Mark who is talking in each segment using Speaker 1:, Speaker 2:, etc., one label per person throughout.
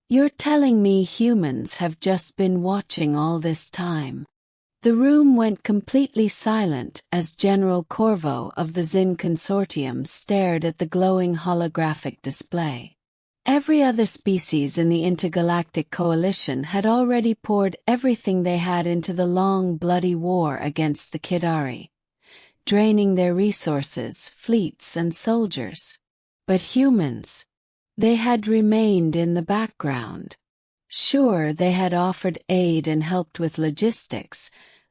Speaker 1: You're telling me humans have just been watching all this time? The room went completely silent as General Corvo of the Zin Consortium stared at the glowing holographic display. Every other species in the intergalactic coalition had already poured everything they had into the long, bloody war against the Kidari, draining their resources, fleets, and soldiers. But humans, they had remained in the background. Sure, they had offered aid and helped with logistics,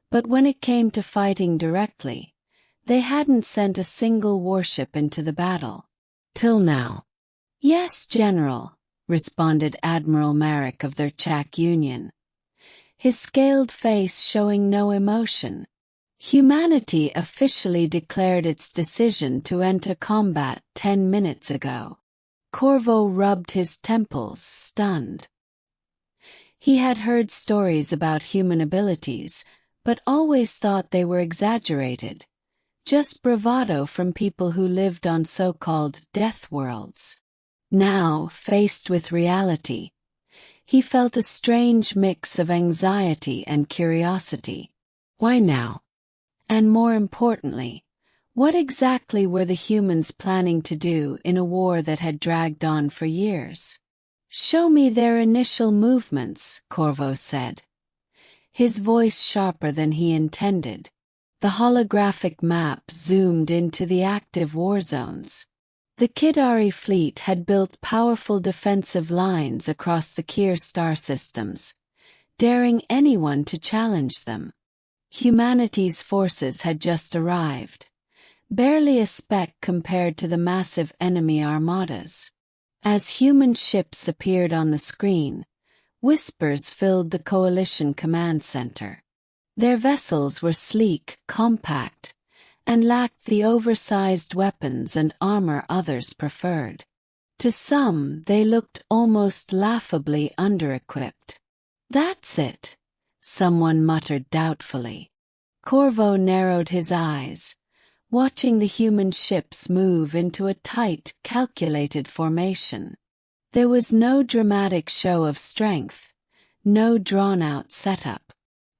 Speaker 1: but when it came to fighting directly, they hadn't sent a single warship into the battle. Till now. Yes, General, responded Admiral Marek of their Chak Union, his scaled face showing no emotion. Humanity officially declared its decision to enter combat 10 minutes ago. Corvo rubbed his temples, stunned. He had heard stories about human abilities, but always thought they were exaggerated, just bravado from people who lived on so-called death worlds. Now, faced with reality, he felt a strange mix of anxiety and curiosity. Why now? And more importantly, what exactly were the humans planning to do in a war that had dragged on for years? Show me their initial movements, Corvo said, his voice sharper than he intended. The holographic map zoomed into the active war zones. The Kidari fleet had built powerful defensive lines across the Kier star systems, daring anyone to challenge them. Humanity's forces had just arrived, barely a speck compared to the massive enemy armadas. As human ships appeared on the screen, whispers filled the coalition command center. Their vessels were sleek, compact, and lacked the oversized weapons and armor others preferred. To some, they looked almost laughably under-equipped. That's it, someone muttered doubtfully. Corvo narrowed his eyes, watching the human ships move into a tight, calculated formation. There was no dramatic show of strength, no drawn-out setup.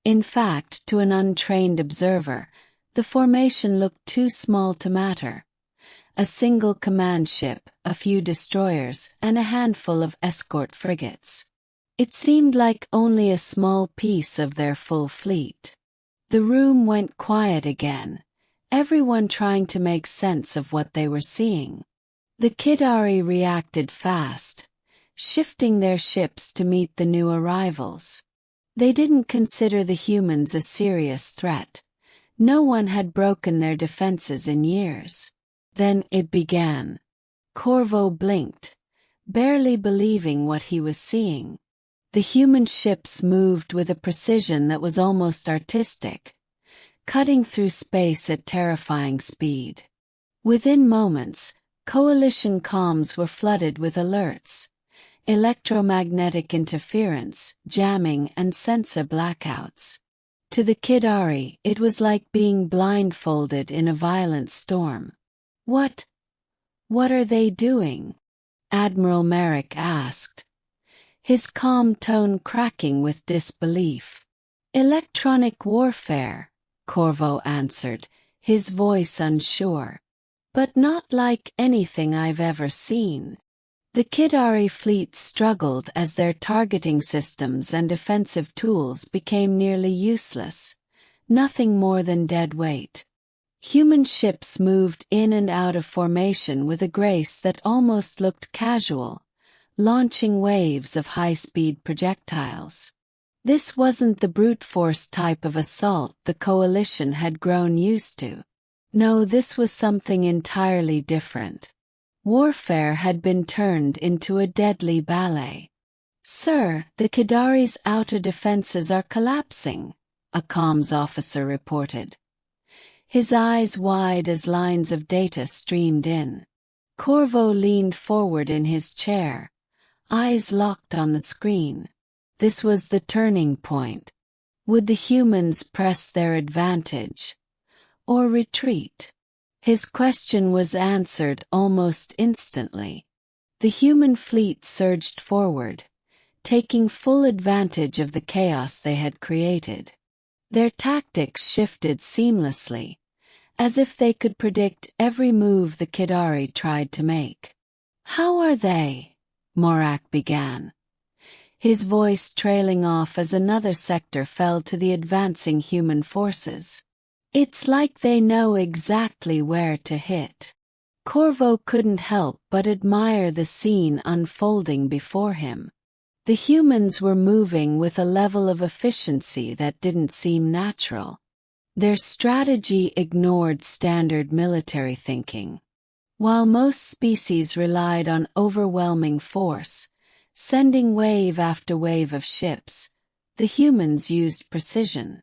Speaker 1: In fact, to an untrained observer, the formation looked too small to matter. A single command ship, a few destroyers, and a handful of escort frigates. It seemed like only a small piece of their full fleet. The room went quiet again, everyone trying to make sense of what they were seeing. The Kidari reacted fast, shifting their ships to meet the new arrivals. They didn't consider the humans a serious threat. No one had broken their defenses in years. Then it began. Corvo blinked, barely believing what he was seeing. The human ships moved with a precision that was almost artistic, cutting through space at terrifying speed. Within moments, coalition comms were flooded with alerts. Electromagnetic interference, jamming, and sensor blackouts. To the Kidari, it was like being blindfolded in a violent storm. What are they doing? Admiral Marek asked, his calm tone cracking with disbelief. Electronic warfare, Corvo answered, his voice unsure. But not like anything I've ever seen. The Kidari fleet struggled as their targeting systems and defensive tools became nearly useless, nothing more than dead weight. Human ships moved in and out of formation with a grace that almost looked casual, launching waves of high-speed projectiles. This wasn't the brute force type of assault the coalition had grown used to. No, this was something entirely different. Warfare had been turned into a deadly ballet. Sir, the Kidari's outer defenses are collapsing, a comms officer reported. His eyes wide as lines of data streamed in. Corvo leaned forward in his chair, eyes locked on the screen. This was the turning point. Would the humans press their advantage, or retreat? His question was answered almost instantly. The human fleet surged forward, taking full advantage of the chaos they had created. Their tactics shifted seamlessly, as if they could predict every move the Kidari tried to make. "How are they?" Morak began, his voice trailing off as another sector fell to the advancing human forces. "It's like they know exactly where to hit." Corvo couldn't help but admire the scene unfolding before him. The humans were moving with a level of efficiency that didn't seem natural. Their strategy ignored standard military thinking. While most species relied on overwhelming force, sending wave after wave of ships, the humans used precision.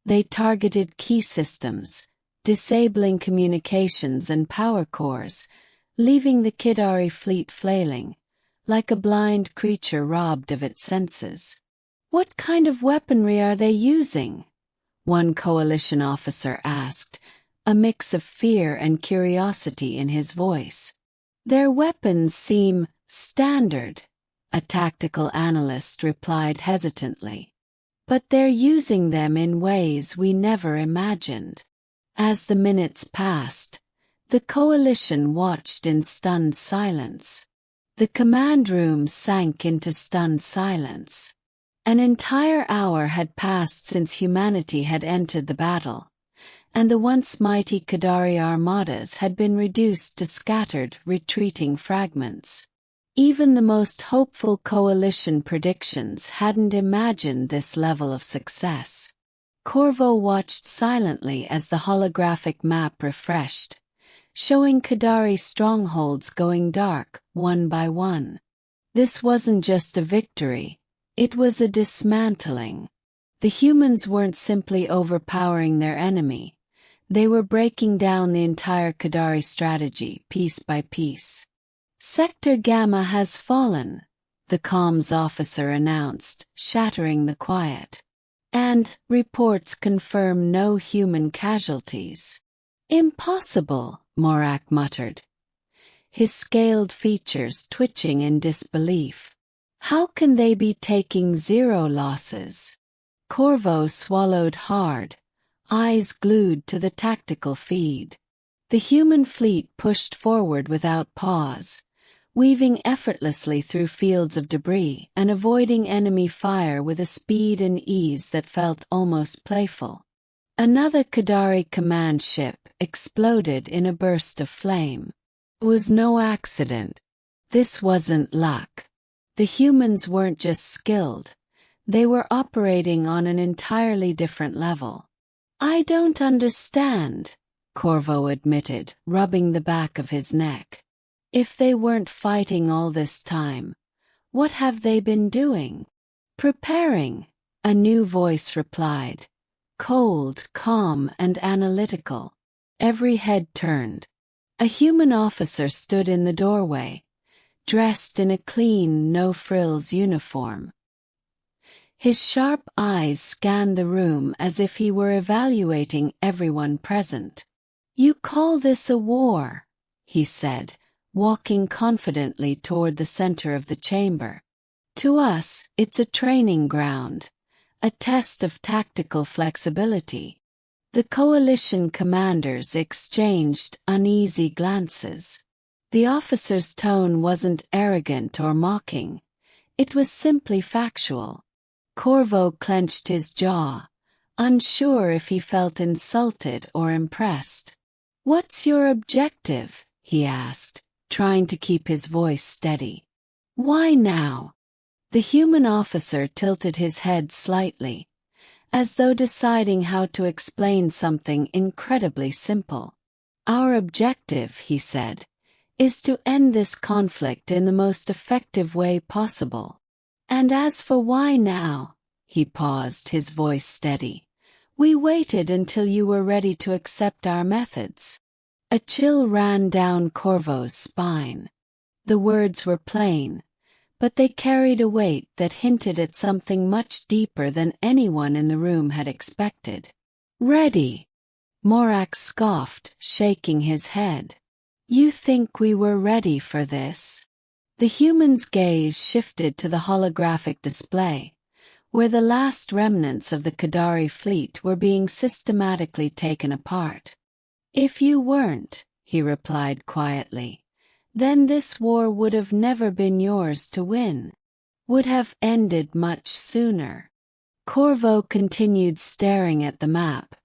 Speaker 1: They targeted key systems, disabling communications and power cores, leaving the Kidari fleet flailing, like a blind creature robbed of its senses. "What kind of weaponry are they using?" one coalition officer asked, a mix of fear and curiosity in his voice. "Their weapons seem standard," a tactical analyst replied hesitantly. "But they're using them in ways we never imagined." As the minutes passed, the coalition watched in stunned silence. The command room sank into stunned silence. An entire hour had passed since humanity had entered the battle, and the once mighty Kidari armadas had been reduced to scattered, retreating fragments. Even the most hopeful coalition predictions hadn't imagined this level of success. Corvo watched silently as the holographic map refreshed, showing Kidari strongholds going dark, one by one. This wasn't just a victory, it was a dismantling. The humans weren't simply overpowering their enemy, they were breaking down the entire Kidari strategy, piece by piece. "Sector Gamma has fallen," the comms officer announced, shattering the quiet. "And reports confirm no human casualties." "Impossible," Morak muttered, his scaled features twitching in disbelief. "How can they be taking zero losses?" Corvo swallowed hard, eyes glued to the tactical feed. The human fleet pushed forward without pause, weaving effortlessly through fields of debris and avoiding enemy fire with a speed and ease that felt almost playful. Another Kidari command ship exploded in a burst of flame. It was no accident. This wasn't luck. The humans weren't just skilled, they were operating on an entirely different level. "I don't understand," Corvo admitted, rubbing the back of his neck. "If they weren't fighting all this time, what have they been doing?" "Preparing," a new voice replied, cold, calm, and analytical. Every head turned. A human officer stood in the doorway, dressed in a clean, no-frills uniform. His sharp eyes scanned the room as if he were evaluating everyone present. "You call this a war?" he said, walking confidently toward the center of the chamber. "To us, it's a training ground, a test of tactical flexibility." The coalition commanders exchanged uneasy glances. The officer's tone wasn't arrogant or mocking, it was simply factual. Corvo clenched his jaw, unsure if he felt insulted or impressed. "What's your objective?" he asked, trying to keep his voice steady. "Why now?" The human officer tilted his head slightly, as though deciding how to explain something incredibly simple. "Our objective," he said, "is to end this conflict in the most effective way possible. And as for why now," he paused, his voice steady, "we waited until you were ready to accept our methods." A chill ran down Corvo's spine. The words were plain, but they carried a weight that hinted at something much deeper than anyone in the room had expected. "Ready?" Morak scoffed, shaking his head. "You think we were ready for this?" The human's gaze shifted to the holographic display, where the last remnants of the Qadari fleet were being systematically taken apart. "If you weren't," he replied quietly, "then this war would have never been yours to win. Would have ended much sooner." Corvo continued staring at the map,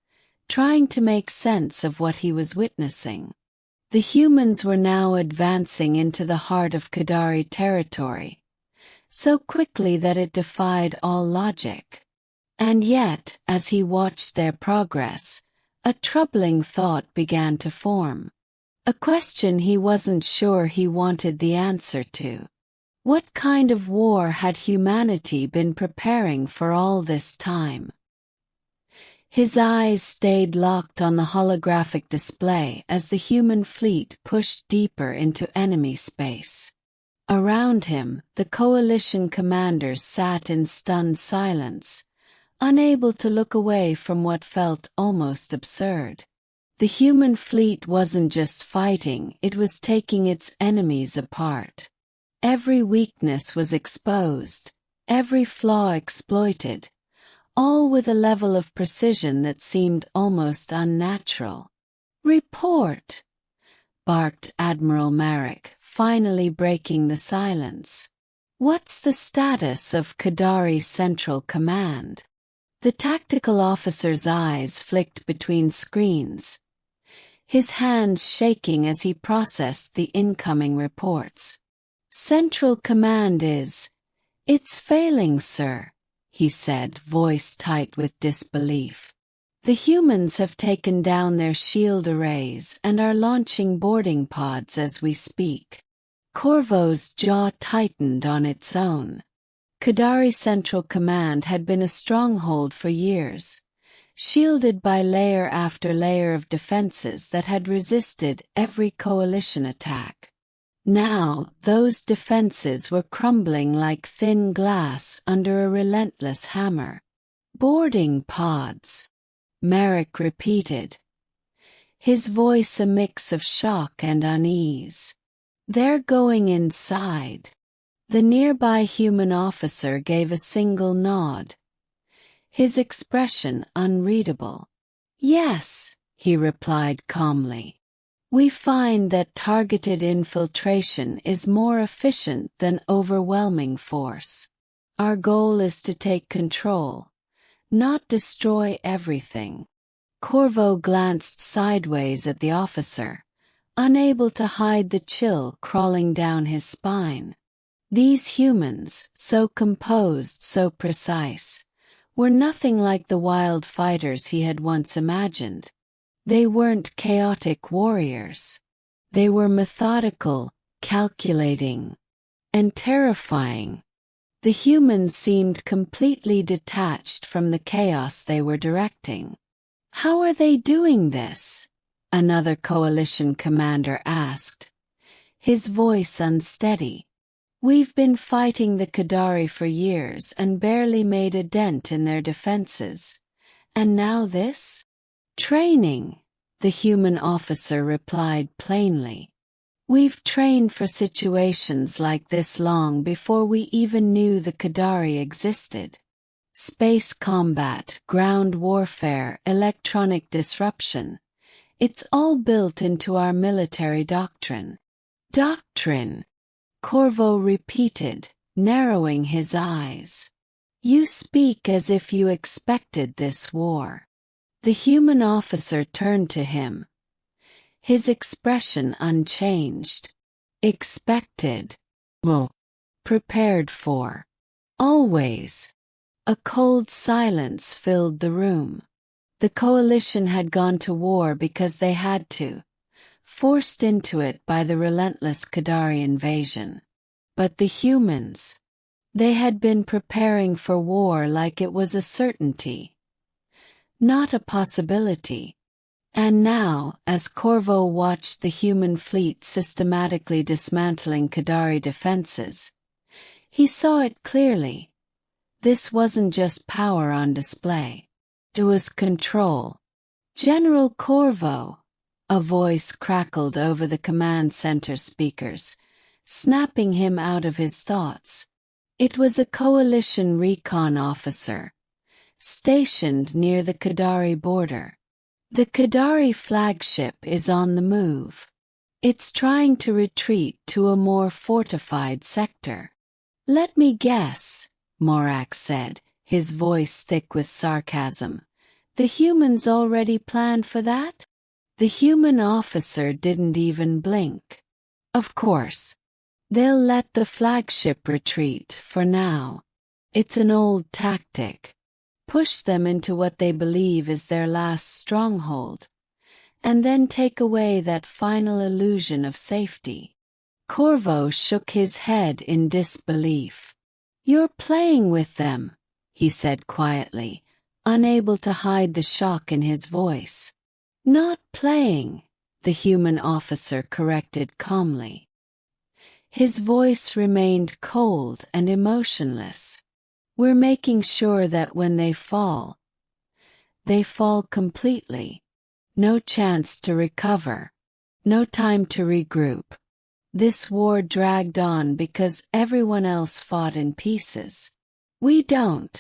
Speaker 1: trying to make sense of what he was witnessing. The humans were now advancing into the heart of Qadari territory, so quickly that it defied all logic. And yet, as he watched their progress, a troubling thought began to form. A question he wasn't sure he wanted the answer to. What kind of war had humanity been preparing for all this time? His eyes stayed locked on the holographic display as the human fleet pushed deeper into enemy space. Around him, the coalition commanders sat in stunned silence, unable to look away from what felt almost absurd. The human fleet wasn't just fighting, it was taking its enemies apart. Every weakness was exposed, every flaw exploited, all with a level of precision that seemed almost unnatural. "Report!" barked Admiral Marek, finally breaking the silence. "What's the status of Qadari Central Command?" The tactical officer's eyes flicked between screens, his hands shaking as he processed the incoming reports. "Central Command it's failing, sir," he said, voice tight with disbelief. "The humans have taken down their shield arrays and are launching boarding pods as we speak." Corvo's jaw tightened on its own. Qadari Central Command had been a stronghold for years, shielded by layer after layer of defenses that had resisted every coalition attack. Now, those defenses were crumbling like thin glass under a relentless hammer. "Boarding pods," Marek repeated, his voice a mix of shock and unease. "They're going inside." The nearby human officer gave a single nod, his expression unreadable. "Yes," he replied calmly. "We find that targeted infiltration is more efficient than overwhelming force. Our goal is to take control, not destroy everything." Corvo glanced sideways at the officer, unable to hide the chill crawling down his spine. These humans, so composed, so precise, were nothing like the wild fighters he had once imagined. They weren't chaotic warriors. They were methodical, calculating, and terrifying. The humans seemed completely detached from the chaos they were directing. "How are they doing this?" another coalition commander asked, his voice unsteady. "We've been fighting the Qadari for years and barely made a dent in their defenses. And now this? Training," the human officer replied plainly. "We've trained for situations like this long before we even knew the Qadari existed. Space combat, ground warfare, electronic disruption. It's all built into our military doctrine." "Doctrine," Corvo repeated, narrowing his eyes. "You speak as if you expected this war." The human officer turned to him, his expression unchanged. "Expected? Well, prepared for. Always." A cold silence filled the room. The coalition had gone to war because they had to, forced into it by the relentless Qadari invasion. But the humans, they had been preparing for war like it was a certainty, not a possibility. And now, as Corvo watched the human fleet systematically dismantling Qadari defenses, he saw it clearly. This wasn't just power on display. It was control. "General Corvo," a voice crackled over the command center speakers, snapping him out of his thoughts. It was a coalition recon officer, stationed near the Qadari border. The Qadari flagship is on the move. It's trying to retreat to a more fortified sector. Let me guess, Morak said, his voice thick with sarcasm. The humans already planned for that? The human officer didn't even blink. Of course. They'll let the flagship retreat for now. It's an old tactic. Push them into what they believe is their last stronghold, and then take away that final illusion of safety. Corvo shook his head in disbelief. You're playing with them, he said quietly, unable to hide the shock in his voice. Not playing, the human officer corrected calmly. His voice remained cold and emotionless. We're making sure that when they fall completely. No chance to recover. No time to regroup. This war dragged on because everyone else fought in pieces. We don't.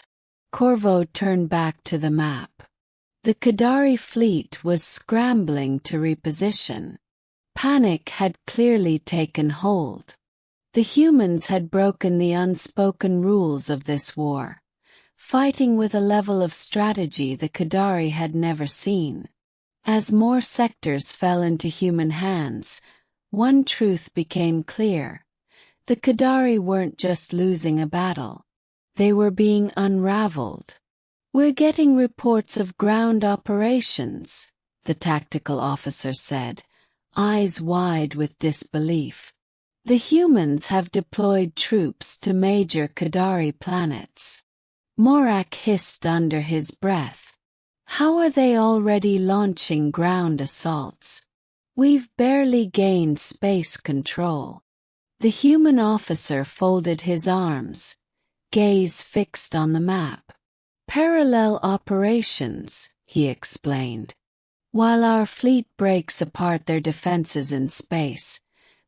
Speaker 1: Corvo turned back to the map. The Qadari fleet was scrambling to reposition. Panic had clearly taken hold. The humans had broken the unspoken rules of this war, fighting with a level of strategy the Qadari had never seen. As more sectors fell into human hands, one truth became clear. The Qadari weren't just losing a battle. They were being unraveled. We're getting reports of ground operations, the tactical officer said, eyes wide with disbelief. The humans have deployed troops to major Qadari planets. Morak hissed under his breath. How are they already launching ground assaults? We've barely gained space control. The human officer folded his arms, gaze fixed on the map. Parallel operations, he explained. While our fleet breaks apart their defenses in space,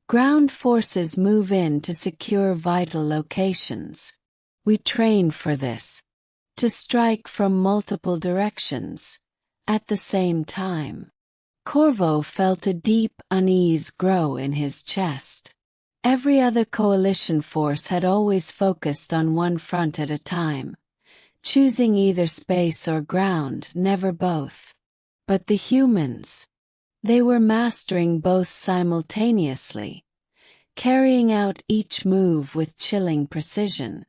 Speaker 1: ground forces move in to secure vital locations. We train for this. To strike from multiple directions, at the same time. Corvo felt a deep unease grow in his chest. Every other coalition force had always focused on one front at a time, choosing either space or ground, never both. But the humans, they were mastering both simultaneously, carrying out each move with chilling precision.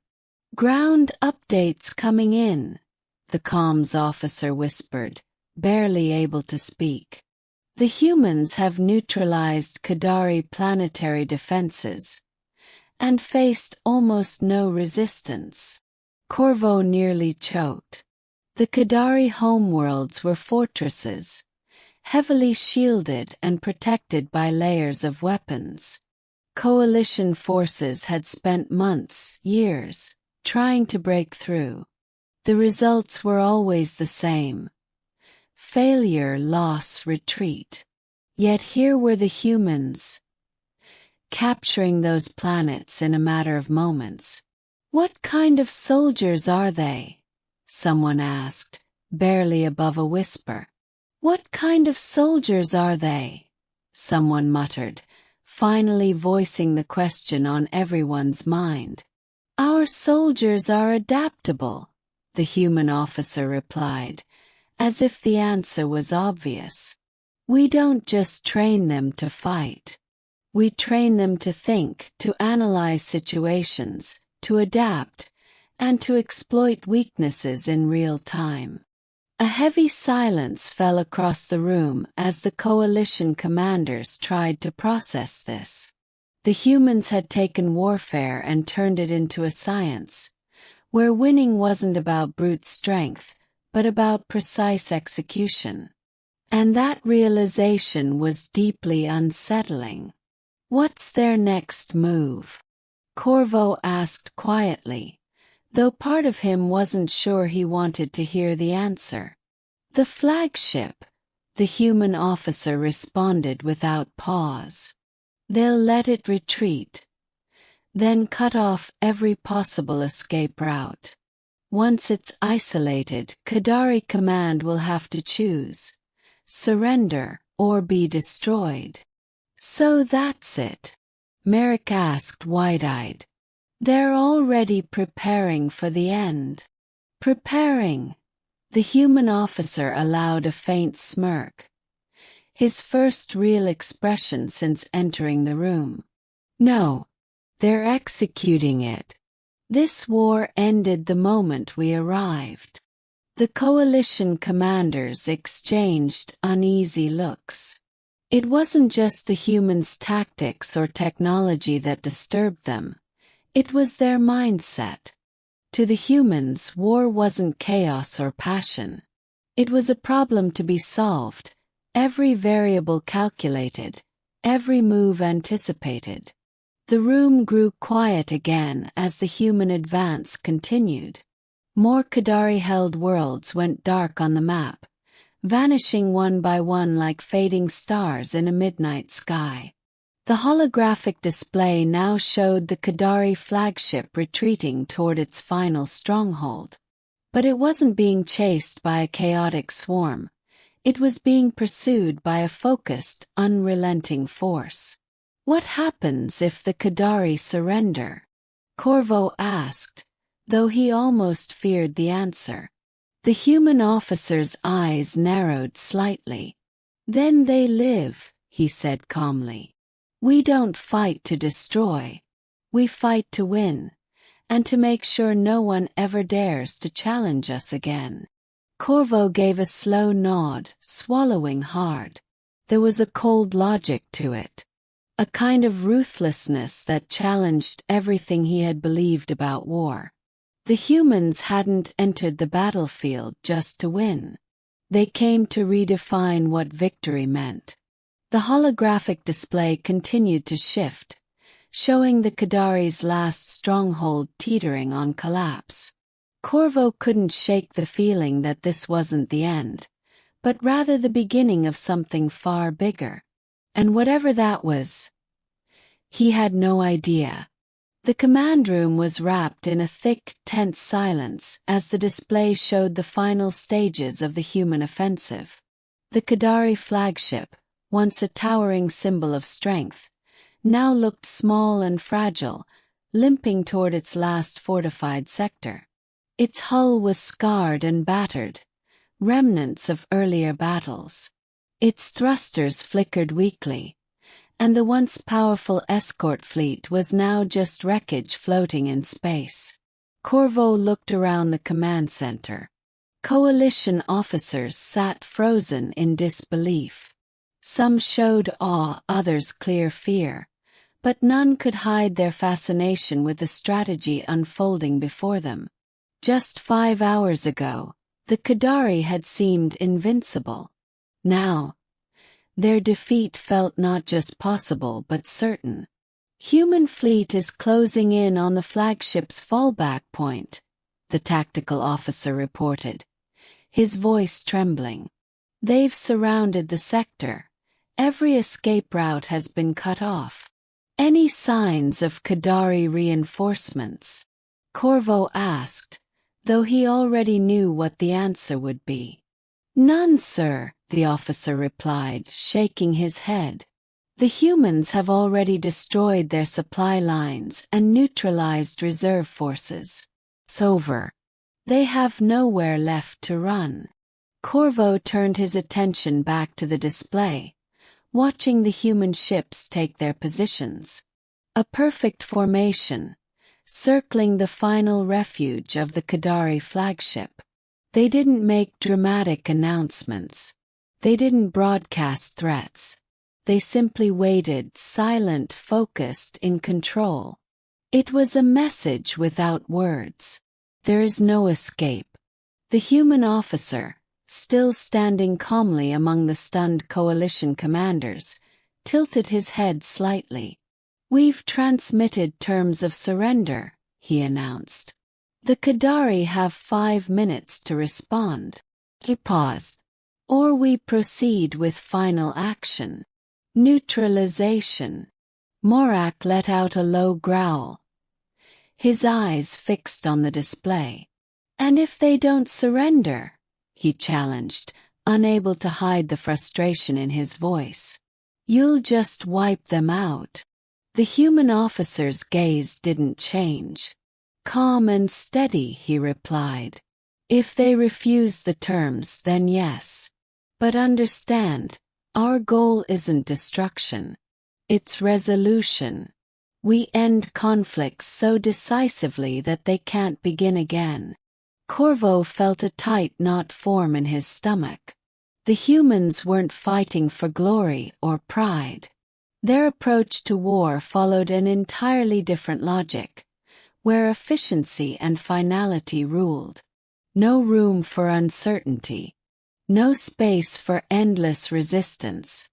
Speaker 1: Ground updates coming in, the comms officer whispered, barely able to speak. The humans have neutralized Qadari planetary defenses and faced almost no resistance. Corvo nearly choked. The Qadari homeworlds were fortresses, heavily shielded and protected by layers of weapons. Coalition forces had spent months, years, trying to break through. The results were always the same. Failure, loss, retreat. Yet here were the humans, capturing those planets in a matter of moments. What kind of soldiers are they? Someone asked, barely above a whisper. What kind of soldiers are they? Someone muttered, finally voicing the question on everyone's mind. Our soldiers are adaptable, the human officer replied, as if the answer was obvious. We don't just train them to fight. We train them to think, to analyze situations, to adapt, and to exploit weaknesses in real time. A heavy silence fell across the room as the coalition commanders tried to process this. The humans had taken warfare and turned it into a science, where winning wasn't about brute strength, but about precise execution. And that realization was deeply unsettling. What's their next move? Corvo asked quietly, though part of him wasn't sure he wanted to hear the answer. The flagship, the human officer responded without pause. They'll let it retreat, then cut off every possible escape route. Once it's isolated, Qadari Command will have to choose: surrender or be destroyed. So that's it? Merrick asked wide-eyed. They're already preparing for the end. Preparing? The human officer allowed a faint smirk. His first real expression since entering the room. No. They're executing it. This war ended the moment we arrived. The coalition commanders exchanged uneasy looks. It wasn't just the humans' tactics or technology that disturbed them. It was their mindset. To the humans, war wasn't chaos or passion. It was a problem to be solved, every variable calculated, every move anticipated. The room grew quiet again as the human advance continued. More Qadari-held worlds went dark on the map, vanishing one by one like fading stars in a midnight sky. The holographic display now showed the Qadari flagship retreating toward its final stronghold. But it wasn't being chased by a chaotic swarm. It was being pursued by a focused, unrelenting force. What happens if the Qadari surrender? Corvo asked, though he almost feared the answer. The human officer's eyes narrowed slightly. Then they live, he said calmly. We don't fight to destroy. We fight to win, and to make sure no one ever dares to challenge us again. Corvo gave a slow nod, swallowing hard. There was a cold logic to it. A kind of ruthlessness that challenged everything he had believed about war. The humans hadn't entered the battlefield just to win. They came to redefine what victory meant. The holographic display continued to shift, showing the Qadari's last stronghold teetering on collapse. Corvo couldn't shake the feeling that this wasn't the end, but rather the beginning of something far bigger. And whatever that was, he had no idea. The command room was wrapped in a thick, tense silence as the display showed the final stages of the human offensive. The Qadari flagship, once a towering symbol of strength, now looked small and fragile, limping toward its last fortified sector. Its hull was scarred and battered, remnants of earlier battles. Its thrusters flickered weakly, and the once powerful escort fleet was now just wreckage floating in space. Corvo looked around the command center. Coalition officers sat frozen in disbelief. Some showed awe, others clear fear, but none could hide their fascination with the strategy unfolding before them. Just 5 hours ago, the Qadari had seemed invincible. Now, their defeat felt not just possible but certain. Human fleet is closing in on the flagship's fallback point, the tactical officer reported, his voice trembling. They've surrounded the sector. Every escape route has been cut off. Any signs of Qadari reinforcements? Corvo asked, though he already knew what the answer would be. None, sir, the officer replied, shaking his head. The humans have already destroyed their supply lines and neutralized reserve forces. It's over. They have nowhere left to run. Corvo turned his attention back to the display, watching the human ships take their positions. A perfect formation, circling the final refuge of the Qadari flagship. They didn't make dramatic announcements. They didn't broadcast threats. They simply waited, silent, focused, in control. It was a message without words. There is no escape. The human officer, still standing calmly among the stunned coalition commanders, tilted his head slightly. We've transmitted terms of surrender, he announced. The Qadari have 5 minutes to respond. He paused. Or we proceed with final action. Neutralization. Morak let out a low growl, his eyes fixed on the display. "And if they don't surrender?" he challenged, unable to hide the frustration in his voice. "You'll just wipe them out." The human officer's gaze didn't change. "Calm and steady," he replied. "If they refuse the terms, then yes. But understand, our goal isn't destruction. It's resolution. We end conflicts so decisively that they can't begin again." Corvo felt a tight knot form in his stomach. The humans weren't fighting for glory or pride. Their approach to war followed an entirely different logic, where efficiency and finality ruled. No room for uncertainty. No space for endless resistance.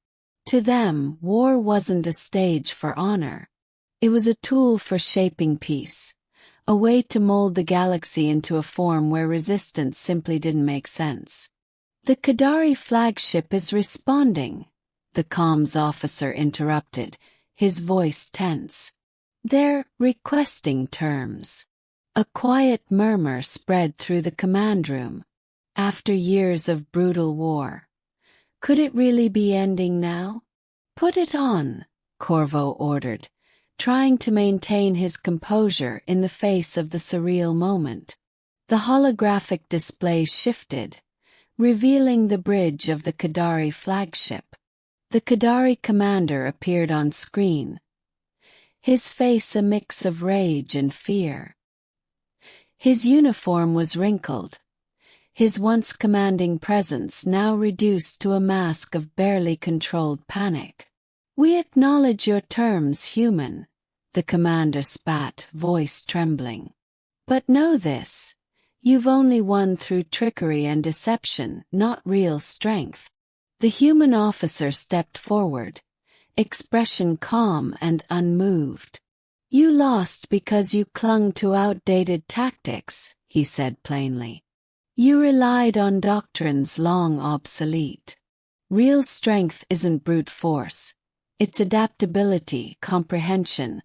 Speaker 1: To them, war wasn't a stage for honor. It was a tool for shaping peace, a way to mold the galaxy into a form where resistance simply didn't make sense. "The Qadari flagship is responding," the comms officer interrupted, his voice tense. "They're requesting terms." A quiet murmur spread through the command room. After years of brutal war, could it really be ending now? "Put it on," Corvo ordered, trying to maintain his composure in the face of the surreal moment. The holographic display shifted, revealing the bridge of the Qadari flagship. The Qadari commander appeared on screen, his face a mix of rage and fear. His uniform was wrinkled, his once commanding presence now reduced to a mask of barely controlled panic. "We acknowledge your terms, human," the commander spat, voice trembling. "But know this, you've only won through trickery and deception, not real strength." The human officer stepped forward, expression calm and unmoved. "You lost because you clung to outdated tactics," he said plainly. "You relied on doctrines long obsolete. Real strength isn't brute force. It's adaptability, comprehension,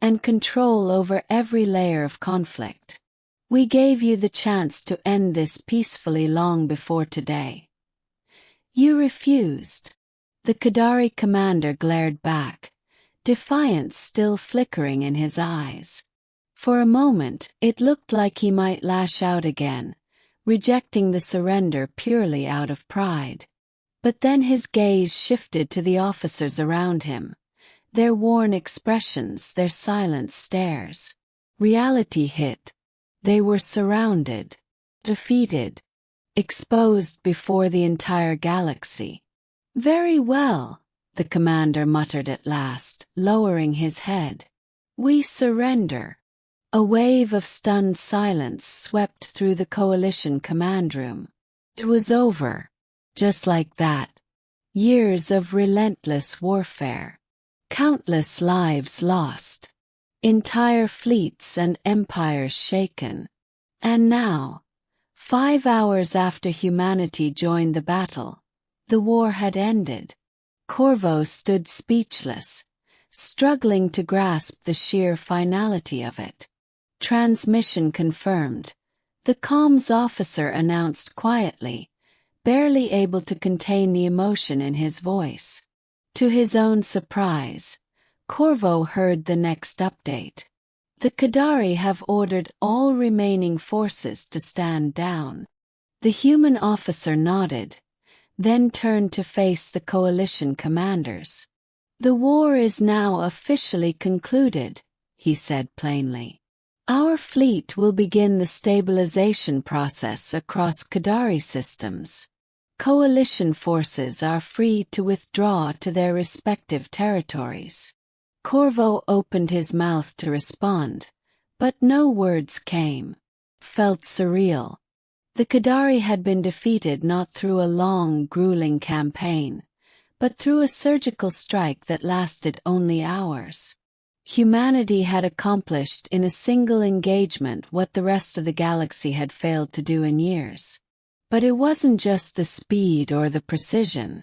Speaker 1: and control over every layer of conflict. We gave you the chance to end this peacefully long before today. You refused." The Qadari commander glared back, defiance still flickering in his eyes. For a moment, it looked like he might lash out again, rejecting the surrender purely out of pride. But then his gaze shifted to the officers around him, their worn expressions, their silent stares. Reality hit. They were surrounded, defeated, exposed before the entire galaxy. "Very well," the commander muttered at last, lowering his head. "We surrender." A wave of stunned silence swept through the coalition command room. It was over. Just like that. Years of relentless warfare. Countless lives lost. Entire fleets and empires shaken. And now, 5 hours after humanity joined the battle, the war had ended. Corvo stood speechless, struggling to grasp the sheer finality of it. "Transmission confirmed," the comms officer announced quietly, barely able to contain the emotion in his voice. To his own surprise, Corvo heard the next update. "The Qadari have ordered all remaining forces to stand down." The human officer nodded, then turned to face the coalition commanders. "The war is now officially concluded," he said plainly. "Our fleet will begin the stabilization process across Qadari systems. Coalition forces are free to withdraw to their respective territories." Corvo opened his mouth to respond, but no words came. Felt surreal. The Qadari had been defeated not through a long, grueling campaign, but through a surgical strike that lasted only hours. Humanity had accomplished in a single engagement what the rest of the galaxy had failed to do in years. But it wasn't just the speed or the precision.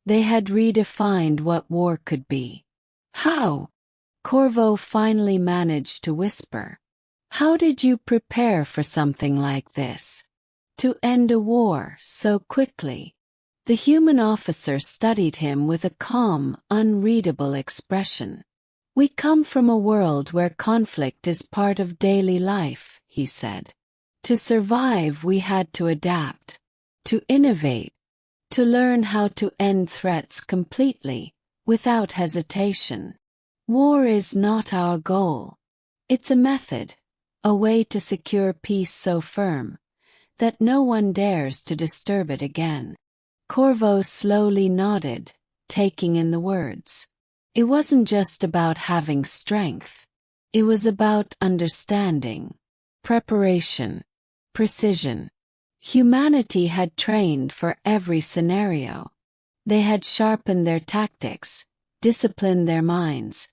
Speaker 1: They had redefined what war could be. "How?" Corvo finally managed to whisper. How did you prepare for something like this? To end a war so quickly? The human officer studied him with a calm, unreadable expression. We come from a world where conflict is part of daily life, he said. To survive, we had to adapt, to innovate, to learn how to end threats completely, without hesitation. War is not our goal. It's a method, a way to secure peace so firm that no one dares to disturb it again. Corvo slowly nodded, taking in the words. It wasn't just about having strength. It was about understanding, preparation, precision. Humanity had trained for every scenario. They had sharpened their tactics, disciplined their minds,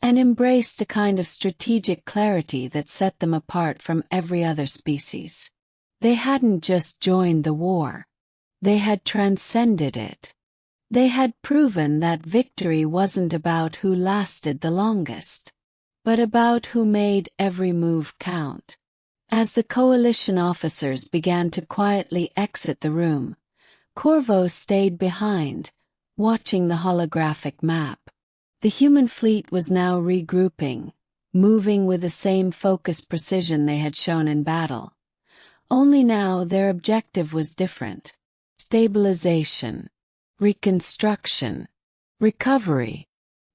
Speaker 1: and embraced a kind of strategic clarity that set them apart from every other species. They hadn't just joined the war. They had transcended it. They had proven that victory wasn't about who lasted the longest, but about who made every move count. As the coalition officers began to quietly exit the room, Corvo stayed behind, watching the holographic map. The human fleet was now regrouping, moving with the same focused precision they had shown in battle. Only now their objective was different. Stabilization, reconstruction, recovery.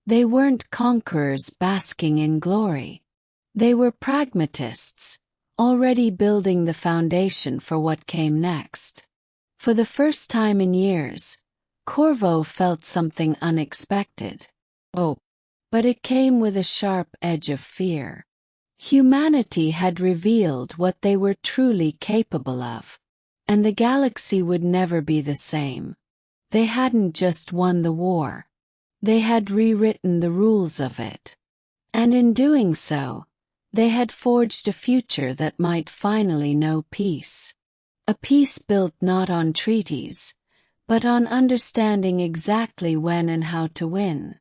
Speaker 1: They weren't conquerors basking in glory. They were pragmatists, already building the foundation for what came next. For the first time in years, Corvo felt something unexpected. Oh, but it came with a sharp edge of fear. Humanity had revealed what they were truly capable of, and the galaxy would never be the same. They hadn't just won the war. They had rewritten the rules of it. And in doing so, they had forged a future that might finally know peace. A peace built not on treaties, but on understanding exactly when and how to win.